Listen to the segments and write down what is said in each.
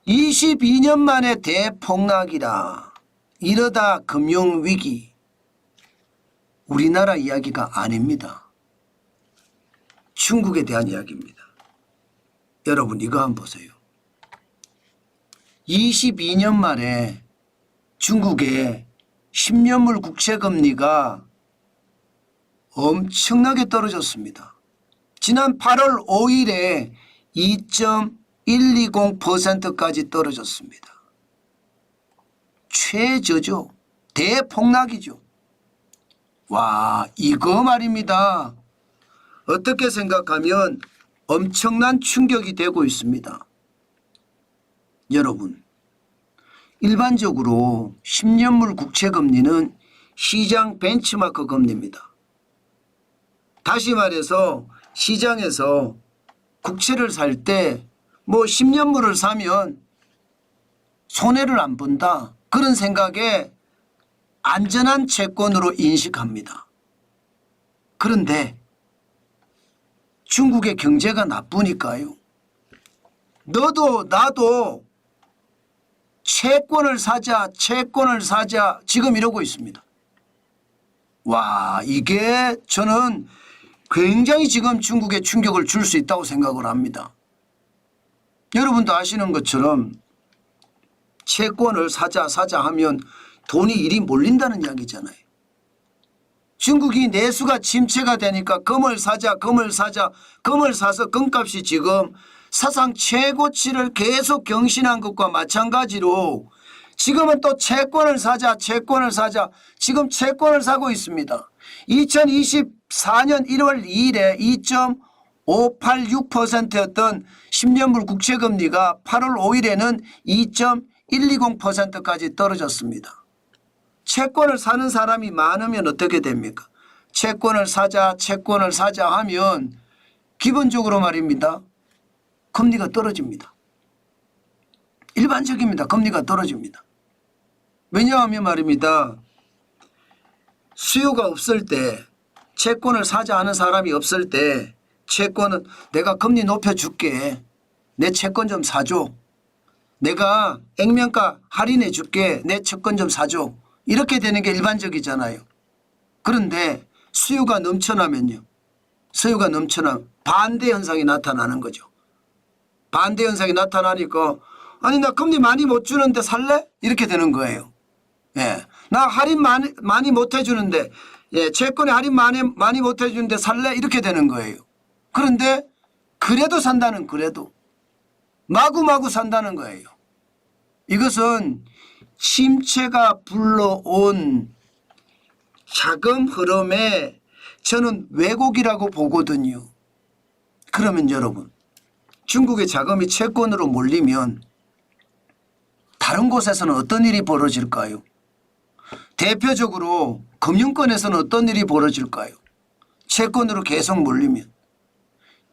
22년 만에 대폭락이라. 이러다 금융위기. 우리나라 이야기가 아닙니다. 중국에 대한 이야기입니다. 여러분 이거 한번 보세요. 22년 만에 중국의 10년물 국채금리가 엄청나게 떨어졌습니다. 지난 8월 5일에 2.120%까지 떨어졌습니다. 최저죠. 대폭락이죠. 와, 이거 말입니다. 어떻게 생각하면 엄청난 충격이 되고 있습니다. 여러분, 일반적으로 10년물 국채금리는 시장 벤치마크 금리입니다. 다시 말해서 시장에서 국채를 살 때 뭐 10년물을 사면 손해를 안 본다. 그런 생각에 안전한 채권으로 인식합니다. 그런데 중국의 경제가 나쁘니까요. 너도 나도 채권을 사자 지금 이러고 있습니다. 와, 이게 저는 굉장히 지금 중국에 충격을 줄 수 있다고 생각을 합니다. 여러분도 아시는 것처럼 채권을 사자 하면 돈이 이리 몰린다는 이야기잖아요. 중국이 내수가 침체가 되니까 금을 사서 금값이 지금 사상 최고치를 계속 경신한 것과 마찬가지로 지금은 또 채권을 사자 지금 채권을 사고 있습니다. 2024년 1월 2일에 2.586%였던 10년물 국채금리가 8월 5일에는 2.120%까지 떨어졌습니다. 채권을 사는 사람이 많으면 어떻게 됩니까? 채권을 사자 하면 기본적으로 말입니다. 금리가 떨어집니다. 일반적입니다. 금리가 떨어집니다. 왜냐하면 말입니다. 수요가 없을 때 채권을 사자 하는 사람이 없을 때 채권은 내가 금리 높여줄게. 내 채권 좀 사줘. 내가 액면가 할인해 줄게. 내 채권 좀 사줘. 이렇게 되는 게 일반적이잖아요. 그런데 수요가 넘쳐나면요. 수요가 넘쳐나면 반대 현상이 나타나는 거죠. 반대 현상이 나타나니까 아니 나 금리 많이 못 주는데 살래? 이렇게 되는 거예요. 예, 나 할인 많이 못 해주는데 예, 채권에 할인 많이 못 해주는데 살래? 이렇게 되는 거예요. 그런데 그래도 산다는 그래도 마구마구 산다는 거예요. 이것은 침체가 불러온 자금 흐름에 저는 왜곡이라고 보거든요. 그러면 여러분 중국의 자금이 채권으로 몰리면 다른 곳에서는 어떤 일이 벌어질까요? 대표적으로 금융권에서는 어떤 일이 벌어질까요? 채권으로 계속 몰리면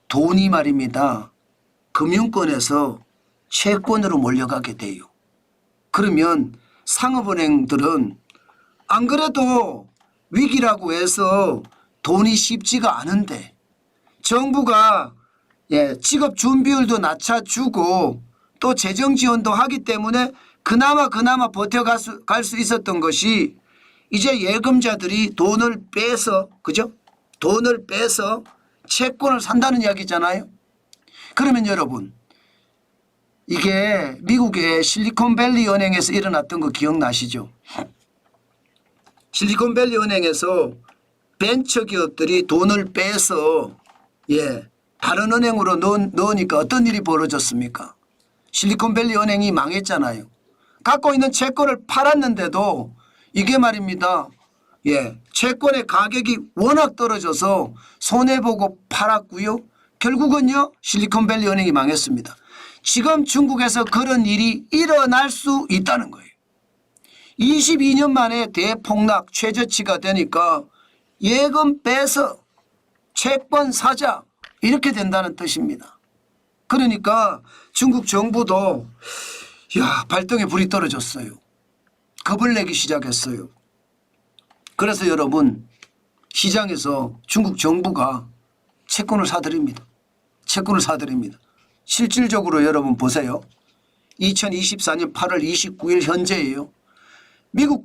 돈이 말입니다. 금융권에서 채권으로 몰려가게 돼요. 그러면 상업은행들은 안 그래도 위기라고 해서 돈이 쉽지가 않은데 정부가 지급 준비율도 낮춰주고 또 재정 지원도 하기 때문에 그나마 버텨갈 수 있었던 것이 이제 예금자들이 돈을 빼서 그죠? 돈을 빼서 채권을 산다는 이야기잖아요. 그러면 여러분 이게 미국의 실리콘밸리 은행에서 일어났던 거 기억나시죠? 실리콘밸리 은행에서 벤처기업들이 돈을 빼서 다른 은행으로 넣으니까 어떤 일이 벌어졌습니까? 실리콘밸리 은행이 망했잖아요. 갖고 있는 채권을 팔았는데도 이게 말입니다. 채권의 가격이 워낙 떨어져서 손해보고 팔았고요. 결국은요 실리콘밸리 은행이 망했습니다. 지금 중국에서 그런 일이 일어날 수 있다는 거예요. 22년 만에 대폭락 최저치가 되니까 예금 빼서 채권 사자 이렇게 된다는 뜻입니다. 그러니까 중국 정부도 발등에 불이 떨어졌어요. 겁을 내기 시작했어요. 그래서 여러분 시장에서 중국 정부가 채권을 사들입니다. 채권을 사들입니다. 실질적으로 여러분 보세요. 2024년 8월 29일 현재예요. 중국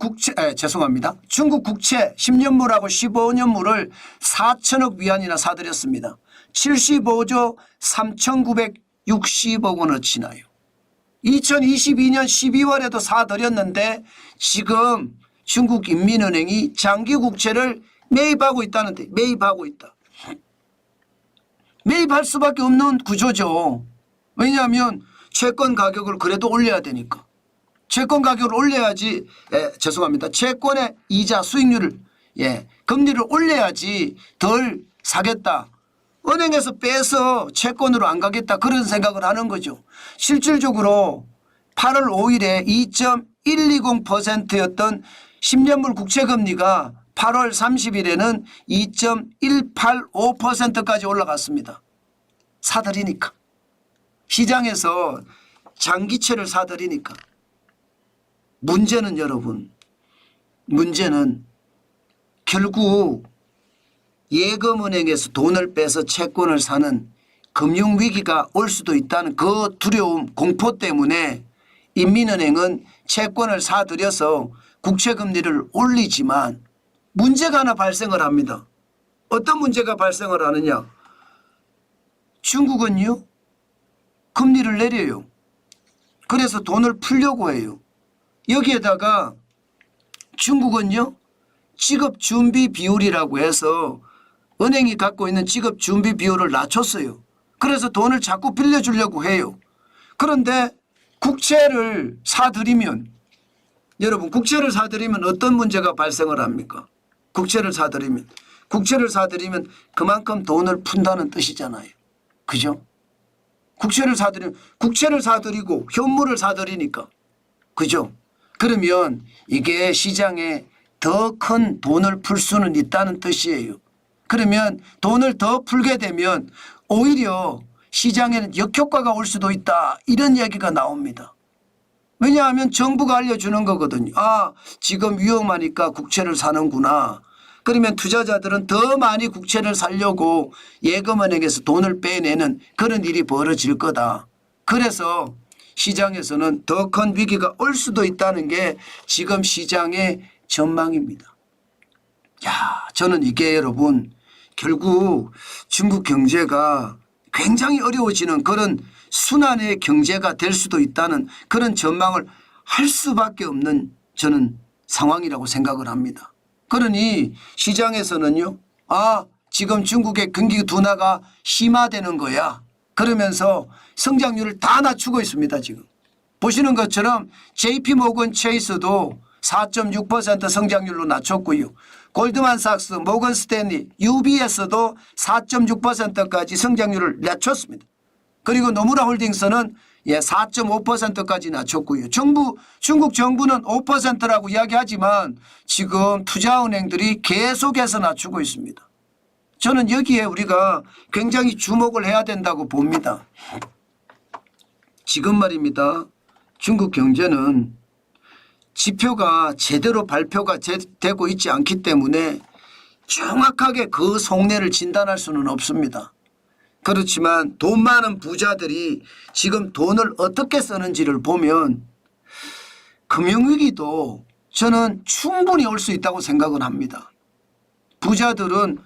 국채 10년물하고 15년물을 4천억 위안이나 사들였습니다. 75조 3,960억 원어치나요. 2022년 12월에도 사들였는데 지금 중국인민은행이 장기국채를 매입하고 있다는데 매입하고 있다. 매입할 수밖에 없는 구조죠. 왜냐하면 채권 가격을 그래도 올려야 되니까. 채권 가격을 올려야지 채권의 이자 수익률을 금리를 올려야지 덜 사겠다. 은행에서 빼서 채권으로 안 가겠다 그런 생각을 하는 거죠. 실질적으로 8월 5일에 2.120%였던 10년물 국채금리가 8월 30일에는 2.185%까지 올라갔습니다. 사들이니까. 시장에서 장기채를 사들이니까. 문제는 여러분, 문제는 결국 예금은행에서 돈을 빼서 채권을 사는 금융위기가 올 수도 있다는 그 두려움, 공포 때문에 인민은행은 채권을 사들여서 국채금리를 올리지만 문제가 하나 발생을 합니다. 어떤 문제가 발생을 하느냐. 중국은요. 금리를 내려요. 그래서 돈을 풀려고 해요. 여기에다가 중국은요. 지급준비 비율이라고 해서 은행이 갖고 있는 지급준비 비율을 낮췄어요. 그래서 돈을 자꾸 빌려주려고 해요. 그런데 국채를 사들이면 여러분 국채를 사들이면 어떤 문제가 발생을 합니까? 국채를 사들이면 그만큼 돈을 푼다는 뜻이잖아요. 그죠? 국채를 사들이고 현물을 사들이니까. 그죠? 그러면 이게 시장에 더 큰 돈을 풀 수는 있다는 뜻이에요. 그러면 돈을 더 풀게 되면 오히려 시장에는 역효과가 올 수도 있다. 이런 얘기가 나옵니다. 왜냐하면 정부가 알려주는 거거든요. 아, 지금 위험하니까 국채를 사는구나. 그러면 투자자들은 더 많이 국채를 사려고 예금은행에서 돈을 빼내는 그런 일이 벌어질 거다. 그래서 시장에서는 더 큰 위기가 올 수도 있다는 게 지금 시장의 전망입니다. 저는 이게 여러분 결국 중국 경제가 굉장히 어려워지는 그런 순환의 경제가 될 수도 있다는 그런 전망을 할 수밖에 없는 저는 상황이라고 생각을 합니다. 그러니 시장에서는요. 지금 중국의 경기 둔화가 심화되는 거야. 그러면서 성장률을 다 낮추고 있습니다. 지금. 보시는 것처럼 JP모건 체이스도 4.6% 성장률로 낮췄고요. 골드만삭스, 모건스탠리, UBS도 4.6%까지 성장률을 낮췄습니다. 그리고 노무라 홀딩스는 4.5%까지 낮췄고요. 중국 정부는 5%라고 이야기하지만 지금 투자은행들이 계속해서 낮추고 있습니다. 저는 여기에 우리가 굉장히 주목을 해야 된다고 봅니다. 지금 말입니다. 중국 경제는 지표가 제대로 발표가 되고 있지 않기 때문에 정확하게 그 속내를 진단할 수는 없습니다. 그렇지만 돈 많은 부자들이 지금 돈을 어떻게 쓰는지를 보면 금융위기도 저는 충분히 올 수 있다고 생각은 합니다. 부자들은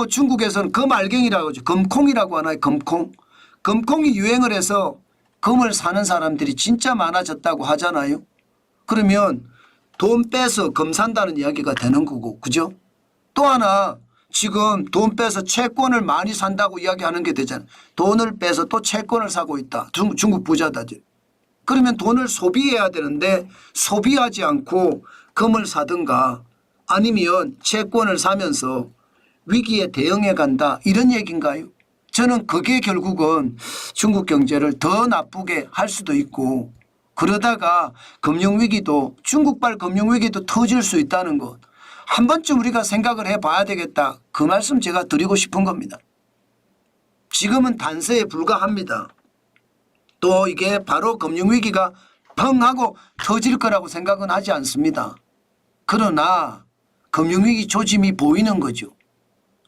중국에서는 금알갱이라고 하죠. 금콩이라고 하나요? 금콩이 유행을 해서 금을 사는 사람들이 진짜 많아졌다고 하잖아요. 그러면 돈 빼서 금 산다는 이야기가 되는 거고, 그죠? 또 하나 지금 돈 빼서 채권을 많이 산다고 이야기하는 게 되잖아요. 돈을 빼서 또 채권을 사고 있다. 중국 부자들. 그러면 돈을 소비해야 되는데 소비하지 않고 금을 사든가 아니면 채권을 사면서 위기에 대응해 간다. 이런 얘기인가요? 저는 그게 결국은 중국 경제를 더 나쁘게 할 수도 있고 그러다가 금융위기도 중국발 금융위기도 터질 수 있다는 것. 한 번쯤 우리가 생각을 해봐야 되겠다. 그 말씀 제가 드리고 싶은 겁니다. 지금은 단서에 불과합니다. 또 이게 바로 금융위기가 펑 하고 터질 거라고 생각은 하지 않습니다. 그러나 금융위기 조짐이 보이는 거죠.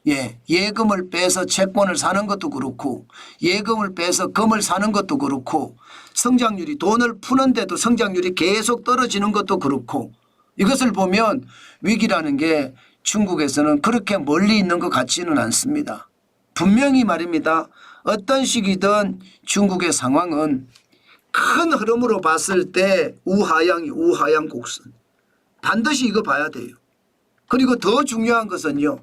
예금을 빼서 채권을 사는 것도 그렇고 예금을 빼서 금을 사는 것도 그렇고 성장률이 돈을 푸는데도 성장률이 계속 떨어지는 것도 그렇고 이것을 보면 위기라는 게 중국에서는 그렇게 멀리 있는 것 같지는 않습니다. 분명히 말입니다. 어떤 시기든 중국의 상황은 큰 흐름으로 봤을 때 우하향 곡선. 반드시 이거 봐야 돼요. 그리고 더 중요한 것은요.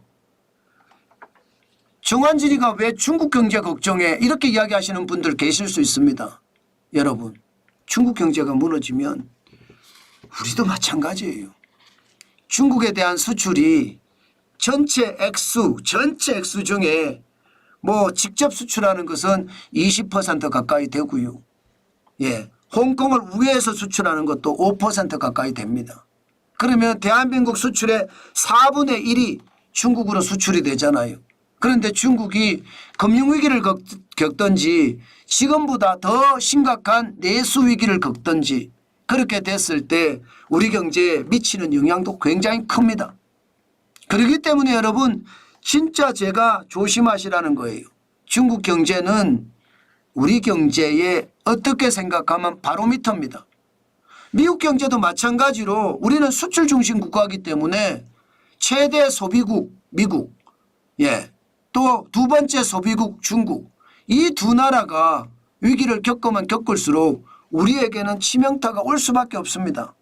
정환진이가 왜 중국 경제 걱정해 이렇게 이야기하시는 분들 계실 수 있습니다. 여러분 중국 경제가 무너지면 우리도 마찬가지예요. 중국에 대한 수출이 전체 액수 중에 뭐 직접 수출하는 것은 20% 가까이 되고요. 홍콩을 우회해서 수출하는 것도 5% 가까이 됩니다. 그러면 대한민국 수출의 4분의 1이 중국으로 수출이 되잖아요. 그런데 중국이 금융위기를 겪든지 지금보다 더 심각한 내수 위기를 겪든지 그렇게 됐을 때 우리 경제에 미치는 영향도 굉장히 큽니다. 그렇기 때문에 여러분 진짜 제가 조심하시라는 거예요. 중국 경제는 우리 경제에 어떻게 생각하면 바로미터입니다. 미국 경제도 마찬가지로 우리는 수출 중심 국가이기 때문에 최대 소비국 미국, 또 두 번째 소비국 중국, 이 두 나라가 위기를 겪으면 겪을수록 우리에게는 치명타가 올 수밖에 없습니다.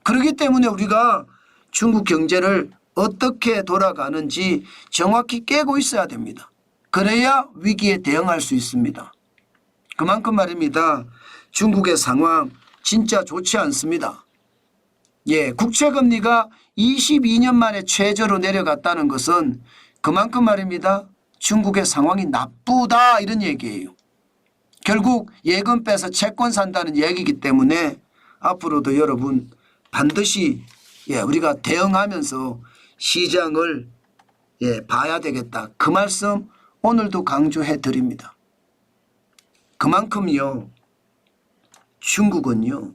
그렇기 때문에 우리가 중국 경제를 어떻게 돌아가는지 정확히 깨고 있어야 됩니다. 그래야 위기에 대응할 수 있습니다. 그만큼 말입니다. 중국의 상황 진짜 좋지 않습니다. 국채금리가 22년 만에 최저로 내려갔다는 것은 그만큼 말입니다. 중국의 상황이 나쁘다 이런 얘기예요. 결국 예금 빼서 채권 산다는 얘기이기 때문에 앞으로도 여러분 반드시 우리가 대응하면서 시장을 봐야 되겠다. 그 말씀 오늘도 강조해 드립니다. 그만큼요. 중국은요.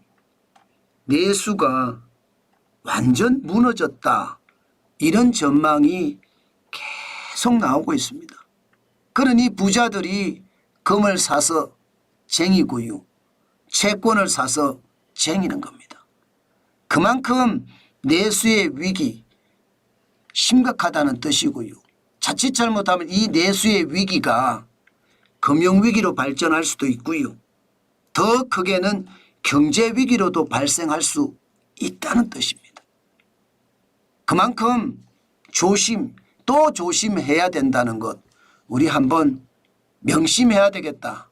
내수가 완전 무너졌다. 이런 전망이 계속 나오고 있습니다. 그러니 부자들이 금을 사서 쟁이고요. 채권을 사서 쟁이는 겁니다. 그만큼 내수의 위기 심각하다는 뜻이고요. 자칫 잘못하면 이 내수의 위기가 금융위기로 발전할 수도 있고요. 더 크게는 경제위기로도 발생할 수 있다는 뜻입니다. 그만큼 또 조심해야 된다는 것 우리 한번 명심해야 되겠다.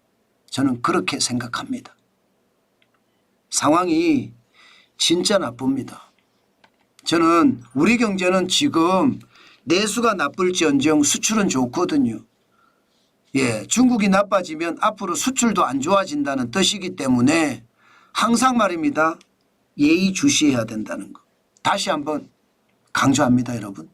저는 그렇게 생각합니다. 상황이 진짜 나쁩니다. 저는 우리 경제는 지금 내수가 나쁠지언정 수출은 좋거든요. 중국이 나빠지면 앞으로 수출도 안 좋아진다는 뜻이기 때문에 항상 말입니다. 예의주시해야 된다는 거. 다시 한번 강조합니다, 여러분.